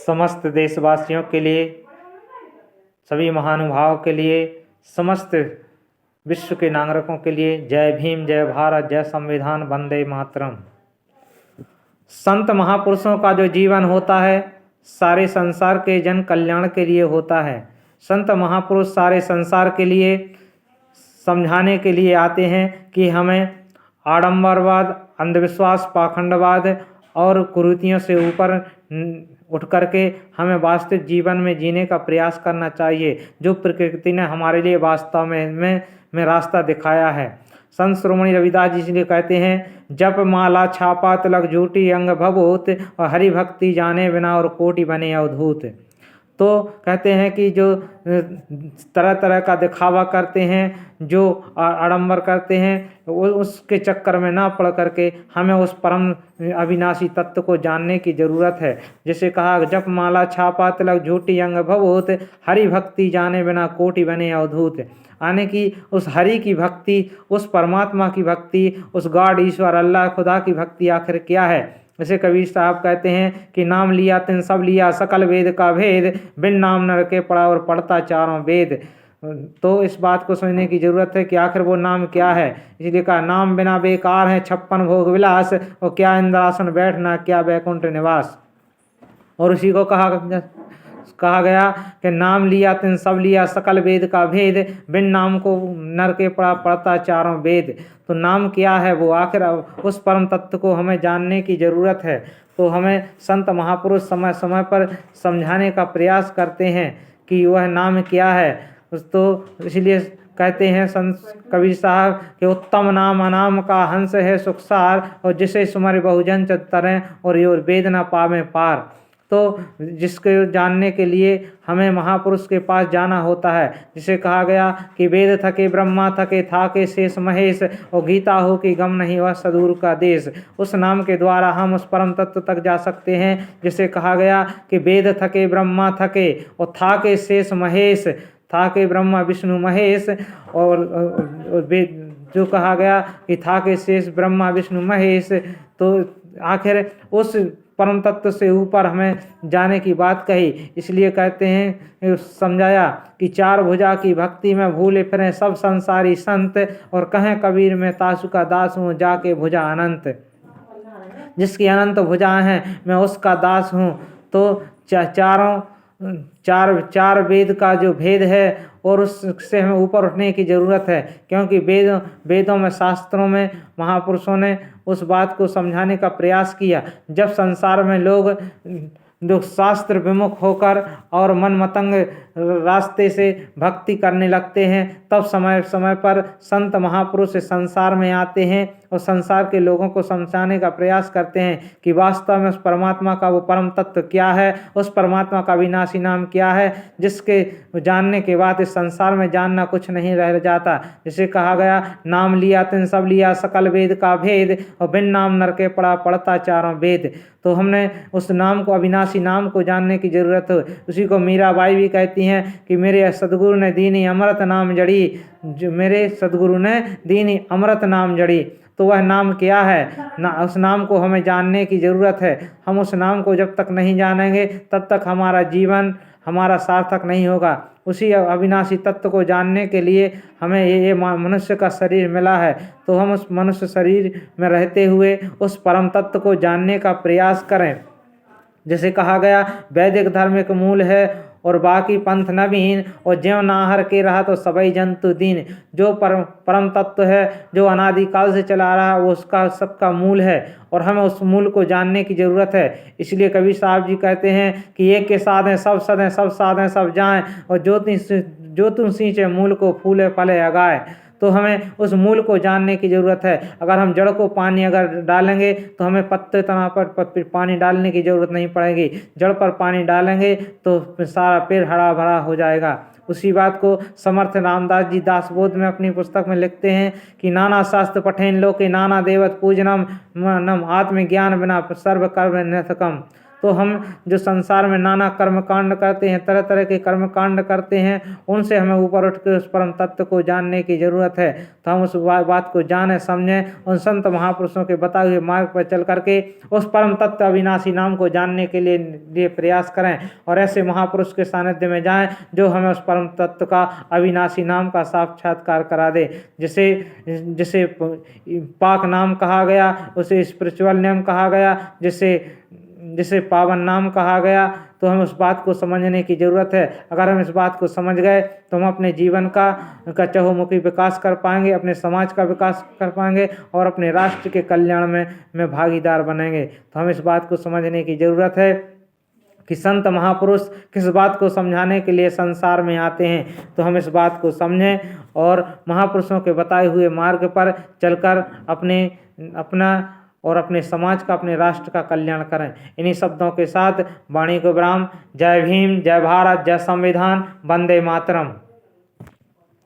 समस्त देशवासियों के लिए, सभी महानुभावों के लिए, समस्त विश्व के नागरिकों के लिए जय भीम, जय भारत, जय संविधान, वंदे मातरम। संत महापुरुषों का जो जीवन होता है सारे संसार के जन कल्याण के लिए होता है। संत महापुरुष सारे संसार के लिए समझाने के लिए आते हैं कि हमें आडंबरवाद, अंधविश्वास, पाखंडवाद और कुरीतियों से ऊपर उठ करके हमें वास्तविक जीवन में जीने का प्रयास करना चाहिए, जो प्रकृति ने हमारे लिए वास्तव में रास्ता दिखाया है। संत श्रोमणी रविदास जी इसलिए कहते हैं, जप माला छापा तिलक झूठी अंग भभूत, और हरि भक्ति जाने बिना और कोटि बने अवधूत। तो कहते हैं कि जो तरह तरह का दिखावा करते हैं, जो आडंबर करते हैं, उसके चक्कर में ना पड़ करके हमें उस परम अविनाशी तत्व को जानने की ज़रूरत है। जैसे कहा, जप माला छापा तिलक झूठी अंग भभूत, हरि भक्ति जाने बिना कोटि बने अवधूत। यानी कि उस हरि की भक्ति, उस परमात्मा की भक्ति, उस गॉड ईश्वर अल्लाह खुदा की भक्ति आखिर क्या है। जैसे कबीर साहब कहते हैं कि नाम लिया तिन सब लिया सकल वेद का भेद, बिन नाम नर के पढ़ा और पढ़ता चारों वेद। तो इस बात को समझने की ज़रूरत है कि आखिर वो नाम क्या है। इसलिए कहा, नाम बिना बेकार है 56 भोग विलास, और क्या इंद्रासन बैठना, क्या बैकुंठ निवास। और उसी को कहा गया कि नाम लिया तिन सब लिया सकल वेद का भेद, बिन नाम को नर के पढ़ता चारों वेद। तो नाम क्या है, वो आखिर उस परम तत्व को हमें जानने की ज़रूरत है। तो हमें संत महापुरुष समय समय पर समझाने का प्रयास करते हैं कि वह नाम क्या है। तो इसलिए कहते हैं संत कबीर साहब कि उत्तम नाम अनाम का हंस है सुखसार, और जिसे सुमर बहुजन तरें और योर वेद न पावे पार। तो जिसके जानने के लिए हमें महापुरुष के पास जाना होता है। जिसे कहा गया कि वेद थके ब्रह्मा थके थाके शेष महेश, और गीता हो कि गम नहीं वह सदूर का देश। उस नाम के द्वारा हम उस परम तत्व तक जा सकते हैं। जिसे कहा गया कि वेद थके ब्रह्मा थके और थाके शेष महेश, थाके ब्रह्मा विष्णु महेश, और जो कहा गया कि थाके शेष ब्रह्मा विष्णु महेश। तो आखिर उस परम तत्व से ऊपर हमें जाने की बात कही। इसलिए कहते हैं, समझाया कि चार भुजा की भक्ति में भूले फिरें सब संसारी संत, और कहें कबीर में तासु का दास हूँ जाके भुजा अनंत। जिसकी अनंत भुजाएं हैं मैं उसका दास हूँ। तो चार वेद का जो भेद है और उससे हमें ऊपर उठने की ज़रूरत है, क्योंकि वेदों में, शास्त्रों में महापुरुषों ने उस बात को समझाने का प्रयास किया। जब संसार में लोग शास्त्र विमुख होकर और मन मतंग रास्ते से भक्ति करने लगते हैं, तब समय समय पर संत महापुरुष संसार में आते हैं और संसार के लोगों को समझाने का प्रयास करते हैं कि वास्तव में उस परमात्मा का वो परम तत्व क्या है, उस परमात्मा का विनाशी नाम क्या है, जिसके जानने के बाद इस संसार में जानना कुछ नहीं रह जाता। जिसे कहा गया, नाम लिया तिन सब लिया सकल वेद का भेद, और बिन नाम नर के पढ़ता चारों वेद। तो हमने उस नाम को, अविनाशी नाम को जानने की ज़रूरत है। उसी को मीराबाई भी कहती हैं कि मेरे सदगुरु ने दीनी अमृत नाम जड़ी, जो मेरे सदगुरु ने दीनी अमृत नाम जड़ी। तो वह नाम क्या है उस नाम को हमें जानने की ज़रूरत है। हम उस नाम को जब तक नहीं जानेंगे तब तक हमारा जीवन हमारा सार्थक नहीं होगा। उसी अविनाशी तत्व को जानने के लिए हमें ये मनुष्य का शरीर मिला है। तो हम उस मनुष्य शरीर में रहते हुए उस परम तत्व को जानने का प्रयास करें। जैसे कहा गया, वैदिक धर्म एक मूल है और बाकी पंथ नवीन, और ज्यों नाहर के रहा तो सबई जंतु दीन। जो परम तत्व है, जो अनादिकाल से चला रहा है, वो उसका सबका मूल है और हमें उस मूल को जानने की ज़रूरत है। इसलिए कबीर साहब जी कहते हैं कि एक के साथ हैं सब सदें, सब साधें सब जाएं, और जो तुम सींचे मूल को फूले फले अगाए। तो हमें उस मूल को जानने की ज़रूरत है। अगर हम जड़ को पानी अगर डालेंगे तो हमें पत्ते तना पर पानी डालने की ज़रूरत नहीं पड़ेगी। जड़ पर पानी डालेंगे तो सारा पेड़ हरा भरा हो जाएगा। उसी बात को समर्थ रामदास जी दासबोध में अपनी पुस्तक में लिखते हैं कि नाना शास्त्र पठेन लोके नाना देवत पूजनम नम आत्मज्ञान बिना सर्व कर्म नथकम। तो हम जो संसार में नाना कर्म कांड करते हैं, तरह तरह के कर्म कांड करते हैं, उनसे हमें ऊपर उठ के उस परम तत्व को जानने की जरूरत है। तो हम उस बात को जाने समझें, उन संत महापुरुषों के बताए हुए मार्ग पर चल करके उस परम तत्व अविनाशी नाम को जानने के लिए प्रयास करें और ऐसे महापुरुष के सानिध्य में जाएं जो हमें उस परम तत्व का अविनाशी नाम का साक्षात्कार करा दे। जिसे पाक नाम कहा गया, उसे स्पिरिचुअल नेम कहा गया, जिसे पावन नाम कहा गया। तो हमें उस बात को समझने की ज़रूरत है। अगर हम इस बात को समझ गए तो हम अपने जीवन का चहुमुखी विकास कर पाएंगे, अपने समाज का विकास कर पाएंगे और अपने राष्ट्र के कल्याण में भागीदार बनेंगे। तो हम इस बात को समझने की ज़रूरत है कि संत महापुरुष किस बात को समझाने के लिए संसार में आते हैं। तो हम इस बात को समझें और महापुरुषों के बताए हुए मार्ग पर चलकर अपना और अपने समाज का, अपने राष्ट्र का कल्याण करें। इन्हीं शब्दों के साथ वाणी को विराम। जय भीम, जय भारत, जय संविधान, वंदे मातरम।